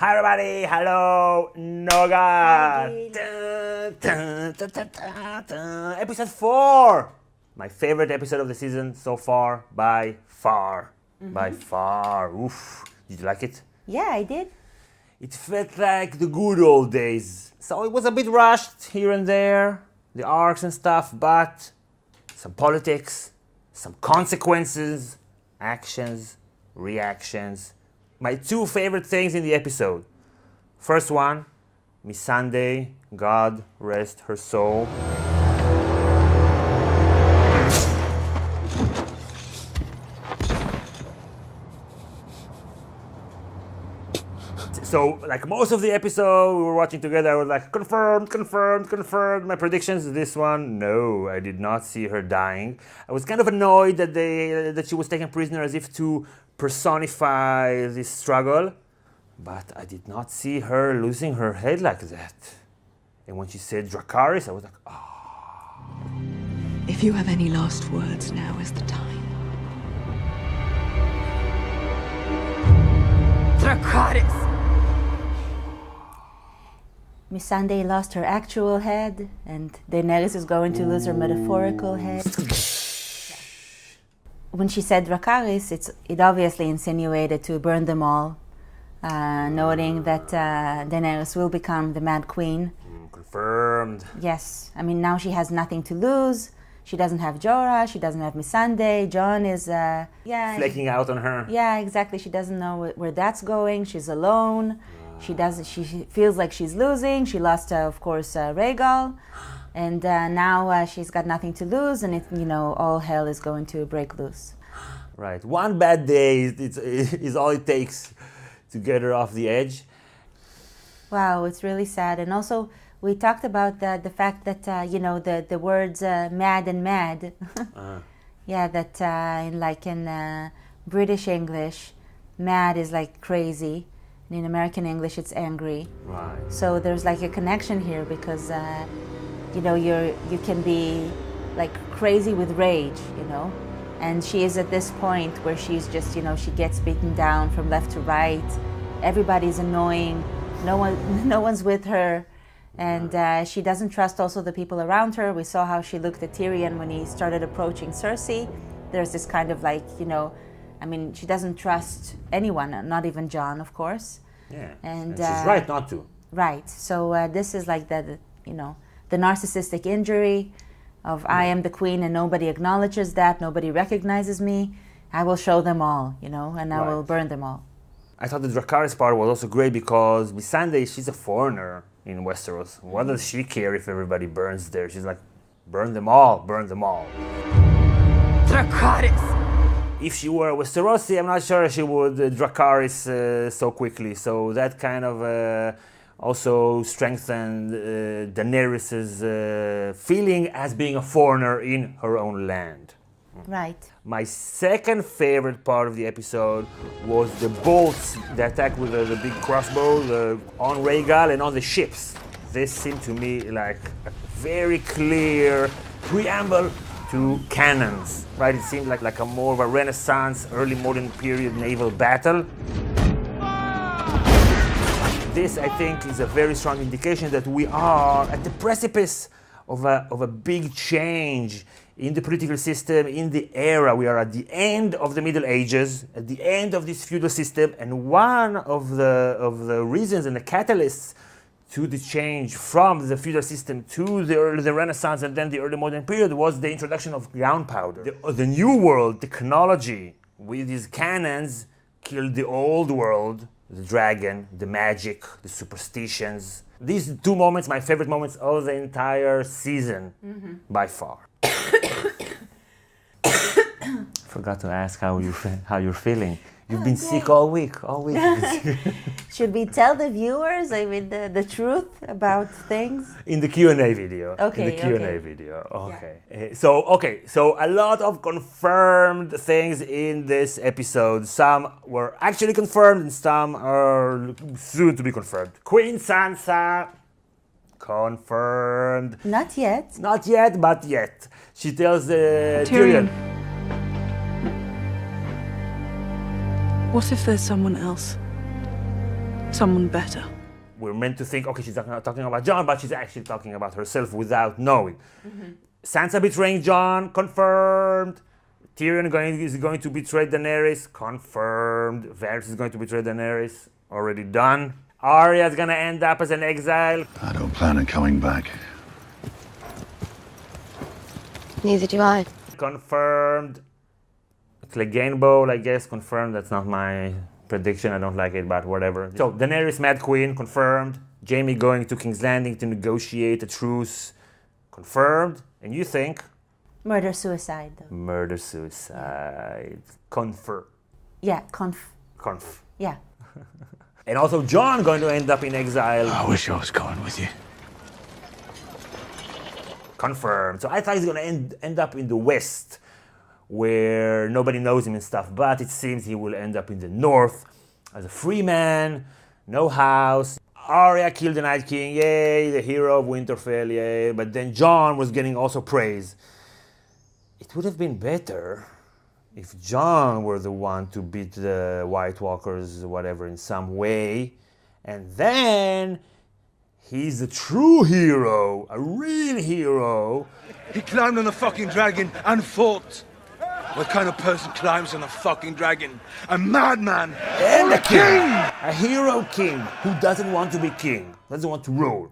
Hi everybody, hello, Noga. Episode 4. My favorite episode of the season so far, by far. By far. Oof. Did you like it? Yeah, I did. It felt like the good old days. So it was a bit rushed here and there, the arcs and stuff, but some politics, some consequences, actions, reactions. My 2 favorite things in the episode. First one, Missandei, God rest her soul. So, like most of the episode we were watching together, I was like, confirmed, my predictions. This one, no, I did not see her dying. I was kind of annoyed that she was taken prisoner as if to personify this struggle, but I did not see her losing her head like that. And when she said Dracarys, I was like, oh. If you have any last words, now is the time. Dracarys! Missandei lost her actual head, and Daenerys is going to lose her metaphorical head. When she said Dracarys, it obviously insinuated to burn them all, noting that Daenerys will become the Mad Queen. Confirmed. Yes, I mean now she has nothing to lose. She doesn't have Jorah, she doesn't have Missandei. Jon is flaking out on her. Yeah, exactly. She doesn't know where that's going. She's alone. She feels like she's losing. She lost, of course, Rhaegal, and now she's got nothing to lose, and all hell is going to break loose. Right. One bad day is all it takes to get her off the edge. Wow, it's really sad. And also, we talked about the fact that the words mad and mad. Yeah, that in British English, mad is like crazy. In American English, it's angry. Right. So there's like a connection here because, you can be like crazy with rage, and she is at this point where she's just, she gets beaten down from left to right. Everybody's annoying. No one's with her, and she doesn't trust also the people around her. We saw how she looked at Tyrion when he started approaching Cersei. There's this kind of she doesn't trust anyone, not even Jon, of course. Yeah, and she's right not to. Right. So this is like the narcissistic injury of I am the queen and nobody acknowledges that, nobody recognizes me. I will show them all, and I will burn them all. I thought the Dracarys part was also great because Missandei, she's a foreigner in Westeros. What does she care if everybody burns there? She's like, burn them all, burn them all. Dracarys! If she were a Westerosi, I'm not sure she would Dracarys so quickly. So that kind of also strengthened Daenerys' feeling as being a foreigner in her own land. Right. My second favorite part of the episode was the bolts, the attack with the big crossbow on Rhaegal and on the ships. This seemed to me like a very clear preamble to cannons, right? It seemed like a more of a Renaissance, early modern period naval battle. This, I think, is a very strong indication that we are at the precipice of a big change in the political system, in the era. We are at the end of the Middle Ages, at the end of this feudal system, and one of the reasons and the catalysts to the change from the feudal system to the Renaissance and then the early modern period was the introduction of gunpowder. The new world technology with these cannons killed the old world, the dragon, the magic, the superstitions. These 2 moments, my favorite moments of the entire season, by far. Forgot to ask how you're feeling. You've been sick all week. Should we tell the viewers, the truth about things? In the Q&A video. Okay. In the Q&A video. Okay. Yeah. So a lot of confirmed things in this episode. Some were actually confirmed and some are soon to be confirmed. Queen Sansa, confirmed. Not yet. Not yet, but yet. She tells Tyrion. What if there's someone else? Someone better. We're meant to think, okay, she's talking about Jon, but she's actually talking about herself without knowing. Mm-hmm. Sansa betraying Jon, confirmed. Tyrion is going to betray Daenerys, confirmed. Varys is going to betray Daenerys, already done. Arya is going to end up as an exile. I don't plan on coming back. Neither do I. Confirmed. Clegane, I guess, confirmed. That's not my prediction. I don't like it, but whatever. So, Daenerys, Mad Queen, confirmed. Jaime going to King's Landing to negotiate a truce, confirmed. And you think? Murder-suicide, though. Murder-suicide. Confirm. Yeah, Conf. Yeah. And also Jon going to end up in exile. I wish I was going with you. Confirmed. So I thought he's going to end up in the West, where nobody knows him and stuff, but it seems he will end up in the North as a free man, no house. Arya killed the Night King, yay, the hero of Winterfell, yay. But then Jon was getting also praise. It would have been better if Jon were the one to beat the White Walkers, whatever, in some way. And then he's a true hero, a real hero. He climbed on a fucking dragon and fought. What kind of person climbs on a fucking dragon? A madman! And a king! A hero king who doesn't want to be king, doesn't want to rule.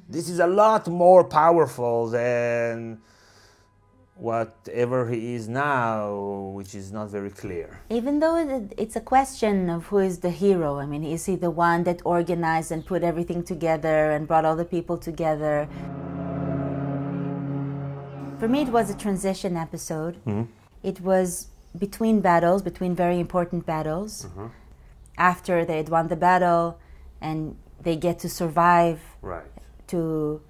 This is a lot more powerful than whatever he is now, which is not very clear. Even though it's a question of who is the hero. I mean, is he the one that organized and put everything together and brought all the people together? For me, it was a transition episode. Mm-hmm. It was between battles, between very important battles. Mm-hmm. After they had won the battle and they get to survive, right, to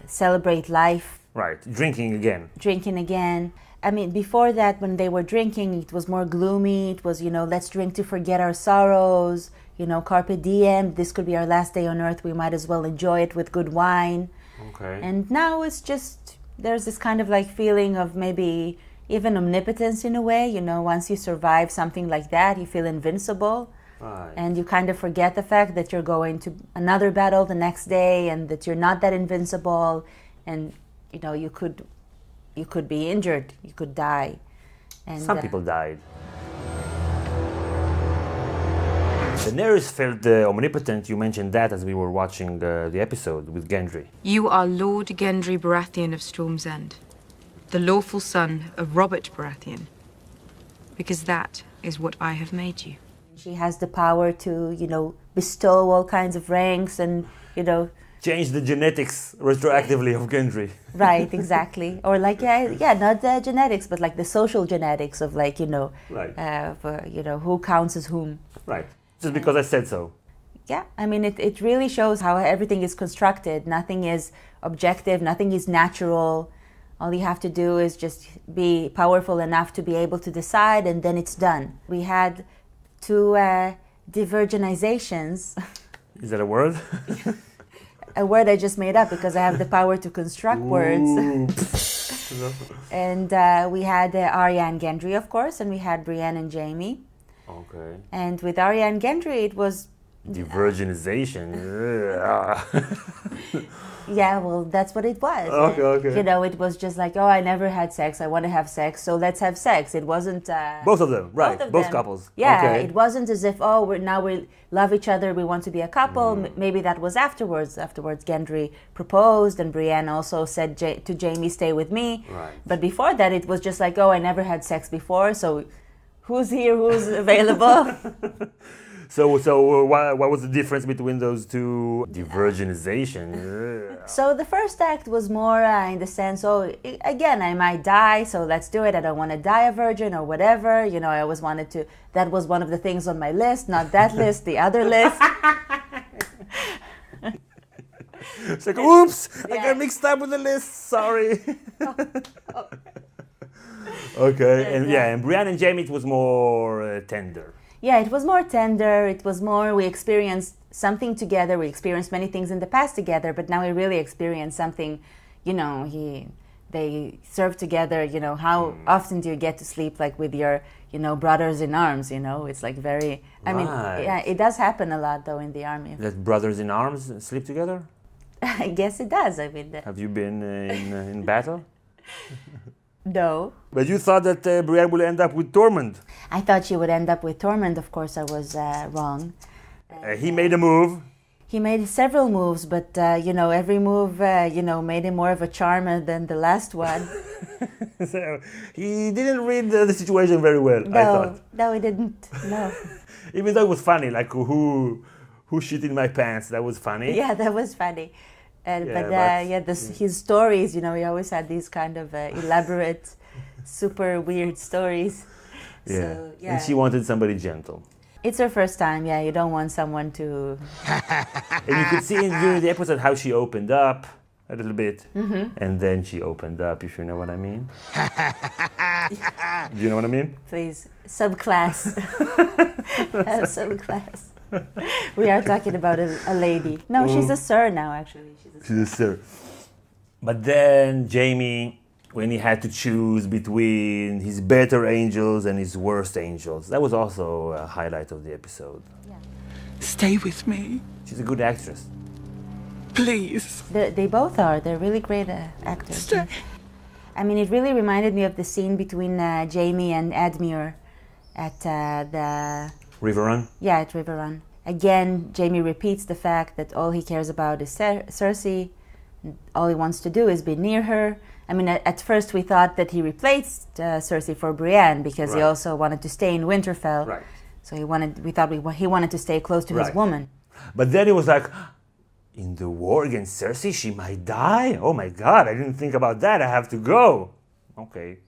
celebrate life. Right, drinking again. I mean, before that, when they were drinking, it was more gloomy. It was, let's drink to forget our sorrows. Carpe diem. This could be our last day on earth. We might as well enjoy it with good wine. Okay. And now it's just, there's this kind of feeling of maybe even omnipotence in a way. Once you survive something like that, you feel invincible. Right. And you kind of forget the fact that you're going to another battle the next day and that you're not that invincible. And you could be injured, you could die. And some people died. Daenerys felt omnipotent. You mentioned that as we were watching the episode with Gendry. You are Lord Gendry Baratheon of Storm's End, the lawful son of Robert Baratheon, because that is what I have made you. She has the power to, bestow all kinds of ranks and, change the genetics retroactively of Gendry. Right, exactly. Or not the genetics, but the social genetics of right. Who counts as whom. Right. Just because I said so. Yeah, I mean, it really shows how everything is constructed. Nothing is objective, nothing is natural. All you have to do is just be powerful enough to be able to decide, and then it's done. We had 2 divergenizations. Is that a word? A word I just made up because I have the power to construct words. And we had Arya and Gendry, of course, and we had Brienne and Jaime. Okay. And with Arya and Gendry, it was... Divergenization. Yeah, well, that's what it was. Okay. It was just I never had sex, I want to have sex, so let's have sex. It wasn't... both of them, right. Both couples. Yeah, okay. It wasn't as if, we love each other, we want to be a couple. Maybe that was afterwards. Afterwards, Gendry proposed, and Brienne also said to Jaime, stay with me. Right. But before that, it was just I never had sex before, so who's here, who's available? So what was the difference between those two? Divergenization. So the first act was more in the sense, again, I might die, so let's do it. I don't want to die a virgin or whatever. I always wanted to. That was one of the things on my list, not that list, the other list. It's oops, yeah. I got mixed up with the list. Sorry. Okay, and Brienne and Jaime, it was more tender. Yeah, it was more tender. It was more, we experienced something together. We experienced many things in the past together, but now we really experienced something, he they serve together. You know, how often do you get to sleep like with your, you know, brothers in arms? You know, it's like very. I mean, yeah, it does happen a lot though in the army. That brothers in arms sleep together? I guess it does. I mean, Have you been in battle? no. But you thought that Brienne will end up with Tormund. I thought she would end up with Tormund. Of course, I was wrong. He made a move. He made several moves, but you know, every move, you know, made him more of a charmer than the last one. So he didn't read the situation very well, I thought. No, he didn't. No. Even though it was funny, like who shit in my pants? That was funny. Yeah, that was funny. His stories, you know, he always had these kind of elaborate, super weird stories. Yeah. So, yeah. And she wanted somebody gentle. It's her first time, yeah. You don't want someone to... And you could see during the episode how she opened up a little bit. Mm-hmm. And then she opened up, if you know what I mean. Do you know what I mean? Please, subclass. Subclass. We are talking about a lady. No, she's a sir now, actually. She's a sir. But then Jaime, when he had to choose between his better angels and his worst angels, that was also a highlight of the episode. Yeah. Stay with me, She's a good actress. please. They both are. They're really great actors. Stay. I mean, it really reminded me of the scene between Jaime and Edmure at the... River Run? Yeah, at River Run. Again, Jaime repeats the fact that all he cares about is Cersei. All he wants to do is be near her. I mean, at first we thought that he replaced Cersei for Brienne because he also wanted to stay in Winterfell. Right. So he wanted to stay close to his woman. But then it was like, in the war against Cersei, she might die? Oh my God, I didn't think about that. I have to go. Okay.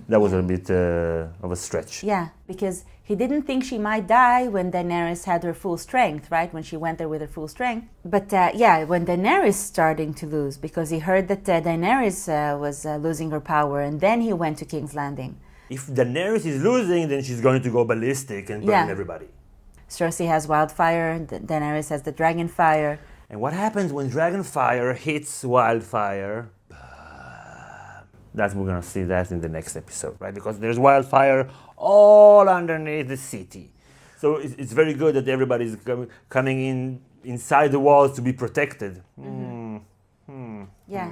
That was a bit of a stretch. Yeah, because he didn't think she might die when Daenerys had her full strength, right? When she went there with her full strength. But when Daenerys starting to lose, because he heard that Daenerys was losing her power, and then he went to King's Landing. If Daenerys is losing, then she's going to go ballistic and burn everybody. Cersei has wildfire, Daenerys has the dragon fire. And what happens when dragon fire hits wildfire? We're going to see that in the next episode, right? Because there's wildfire all underneath the city. So it's very good that everybody's coming in inside the walls to be protected. Yeah.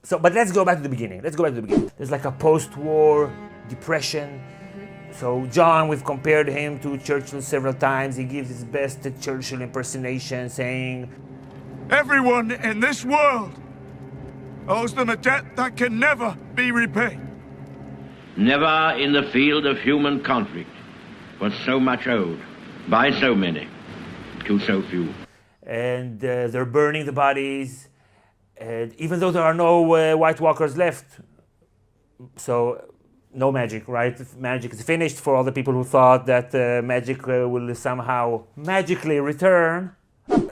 So, but let's go back to the beginning. There's like a post-war depression. So John, we've compared him to Churchill several times. He gives his best Churchill impersonation, saying, Everyone in this world owes them a debt that can never be repaid. Never in the field of human conflict was so much owed by so many to so few. And they're burning the bodies. And even though there are no White Walkers left, so no magic, right? Magic is finished for all the people who thought that magic will somehow magically return.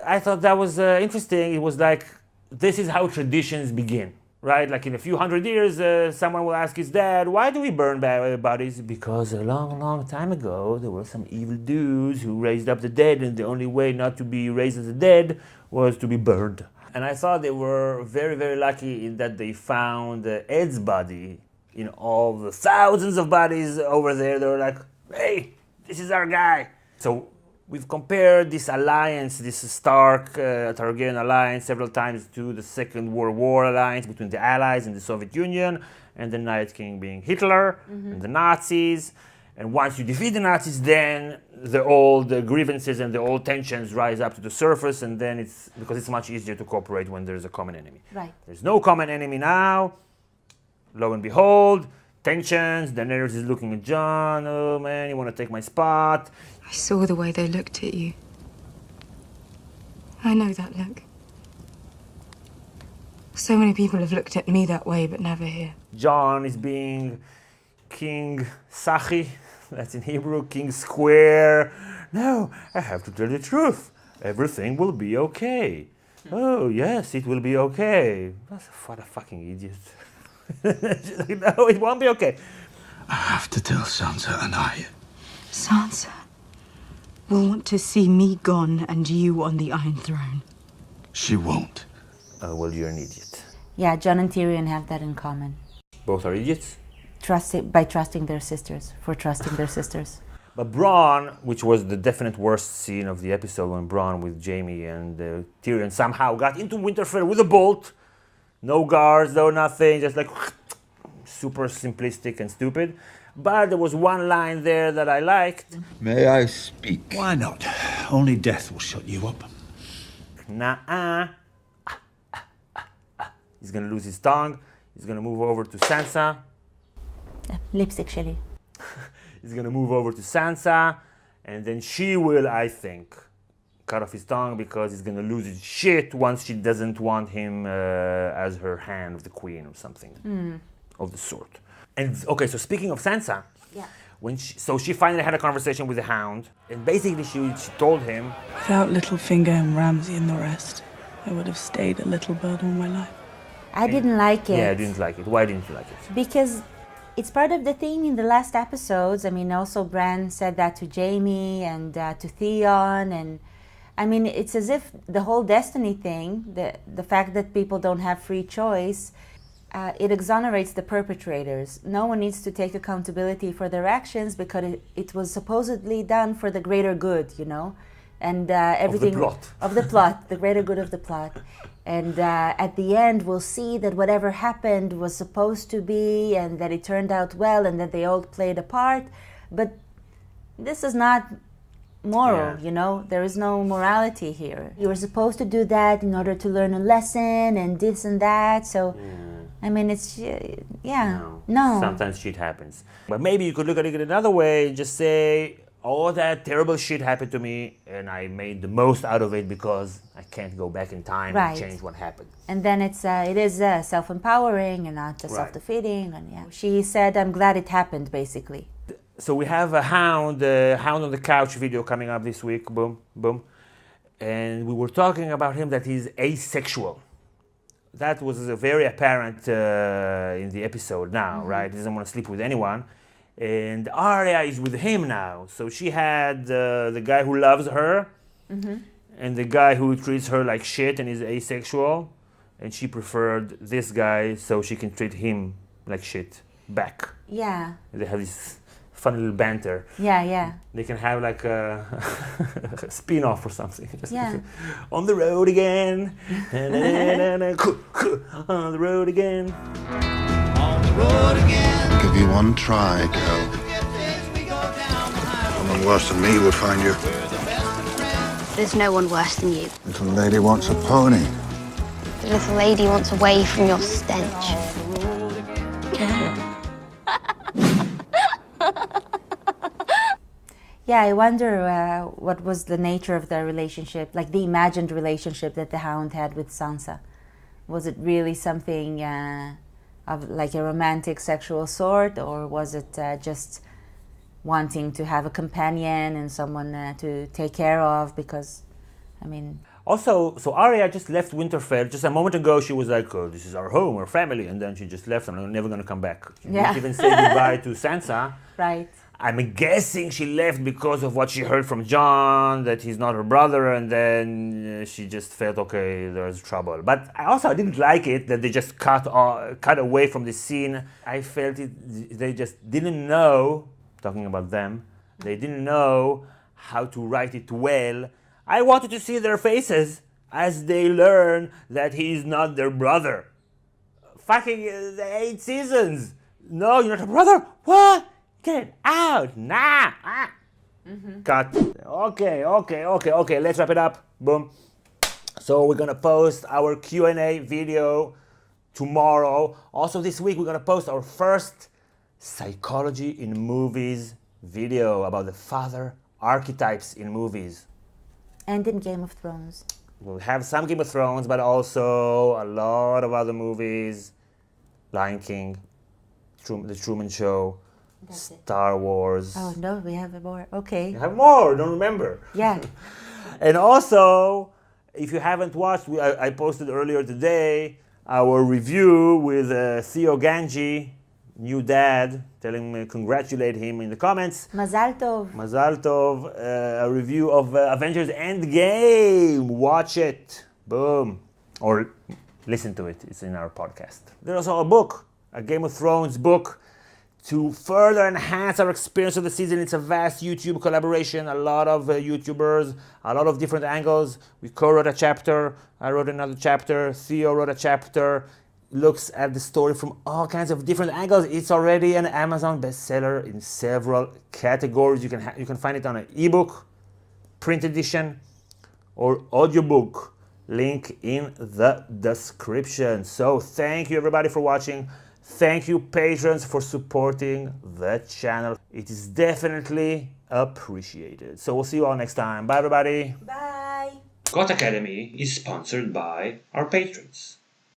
I thought that was interesting. It was like, this is how traditions begin, right? Like in a few hundred years, someone will ask his dad, why do we burn bodies? Because a long, long time ago, there were some evil dudes who raised up the dead, and the only way not to be raised as a dead was to be burned. And I thought they were very, very lucky in that they found Ed's body in all the thousands of bodies over there. They were like, hey, this is our guy. So we've compared this alliance, this Stark Targaryen alliance, several times to the Second World War alliance between the Allies and the Soviet Union, and the Night King being Hitler and the Nazis. And once you defeat the Nazis, then the old grievances and the old tensions rise up to the surface, and then because it's much easier to cooperate when there's a common enemy. Right. There's no common enemy now. Lo and behold, tensions. Daenerys is looking at Jon. Oh man, you want to take my spot? I saw the way they looked at you. I know that look. So many people have looked at me that way, but never here. Jon is being King Sachi. That's in Hebrew, King Square. No, I have to tell the truth. Everything will be okay. Oh, yes, it will be okay. What a fucking idiot. No, it won't be okay. I have to tell Sansa and I. Sansa will want to see me gone and you on the Iron Throne. She won't. Oh, well, you're an idiot. Yeah, Jon and Tyrion have that in common. Both are idiots. Trusting their sisters, for trusting their sisters. But Bronn, which was the definite worst scene of the episode, when Bronn with Jaime and Tyrion somehow got into Winterfell with a bolt, no guards, no nothing, just like super simplistic and stupid. But there was one line there that I liked. May I speak? Why not? Only death will shut you up. Nah. He's gonna lose his tongue. He's gonna move over to Sansa. Lipstick Shelly. He's gonna move over to Sansa, and then she will, I think, cut off his tongue because he's gonna lose his shit once she doesn't want him as her hand of the queen or something of the sort. And okay, so speaking of Sansa, Yeah. so she finally had a conversation with the Hound, and basically she told him, Without Littlefinger and Ramsay and the rest, I would have stayed a little bird all my life. I didn't like it. yeah, I didn't like it. Why didn't you like it? Because it's part of the theme in the last episodes. I mean, also Bran said that to Jaime and to Theon, and I mean, it's as if the whole destiny thing, the fact that people don't have free choice, it exonerates the perpetrators. No one needs to take accountability for their actions because it was supposedly done for the greater good, you know, and everything of the plot, the greater good of the plot. And at the end, we'll see that whatever happened was supposed to be, and that it turned out well, and that they all played a part. But this is not moral, you know? There is no morality here. You were supposed to do that in order to learn a lesson, and this and that. So, I mean, it's, no. Sometimes shit happens. But maybe you could look at it another way, just say, all that terrible shit happened to me, and I made the most out of it because I can't go back in time and change what happened. And then it is self-empowering and not self-defeating. And she said, "I'm glad it happened," basically. So we have a Hound on the Couch video coming up this week. Boom, boom. And we were talking about him that he's asexual. That was very apparent in the episode now, right? He doesn't want to sleep with anyone. And Arya is with him now. So she had the guy who loves her and the guy who treats her like shit and is asexual. And she preferred this guy so she can treat him like shit back. Yeah. They have this fun little banter. Yeah. They can have like a spin-off or something. Yeah. On the road again. On the road again. Give you one try, girl. Someone worse than me would find you. There's no one worse than you. Little lady wants a pony. The little lady wants away from your stench. Yeah, I wonder what was the nature of their relationship, like the imagined relationship that the Hound had with Sansa. Was it really something of like a romantic sexual sort, or was it just wanting to have a companion and someone to take care of? Because, I mean... Also, so Arya just left Winterfell. Just a moment ago, she was like, oh, this is our home, our family. And then she just left and I'm never going to come back. She didn't even say goodbye to Sansa. Right. I'm guessing she left because of what she heard from Jon, that he's not her brother, and then she just felt, okay, there's trouble. But I didn't like it that they just cut away from the scene. I felt they just didn't know, talking about them, they didn't know how to write it well. I wanted to see their faces as they learn that he's not their brother. Fucking 8 seasons. No, you're not a brother? What? Get out! Nah! Cut. Okay, let's wrap it up. Boom. So we're gonna post our Q&A video tomorrow. Also this week we're gonna post our first Psychology in Movies video about the father archetypes in movies. And in Game of Thrones. We'll have some Game of Thrones, but also a lot of other movies. Lion King, The Truman Show, Star Wars. Oh no, we have more. Okay. You have more, don't remember. Yeah. And also, if you haven't watched, I posted earlier today our review with Theo Ganji, new dad. Tell him, congratulate him in the comments. Mazal Tov. Mazal Tov, a review of Avengers Endgame. Watch it. Boom. Or listen to it. It's in our podcast. There's also a book, a Game of Thrones book, to further enhance our experience of the season. It's a vast YouTube collaboration, a lot of YouTubers, a lot of different angles. We co-wrote a chapter, I wrote another chapter, Theo wrote a chapter, looks at the story from all kinds of different angles. It's already an Amazon bestseller in several categories. You can find it on an ebook, print edition, or audiobook. Link in the description. So thank you everybody for watching. Thank you patrons for supporting the channel. It is definitely appreciated. So we'll see you all next time. Bye everybody. Bye. GOT Academy is sponsored by our patrons.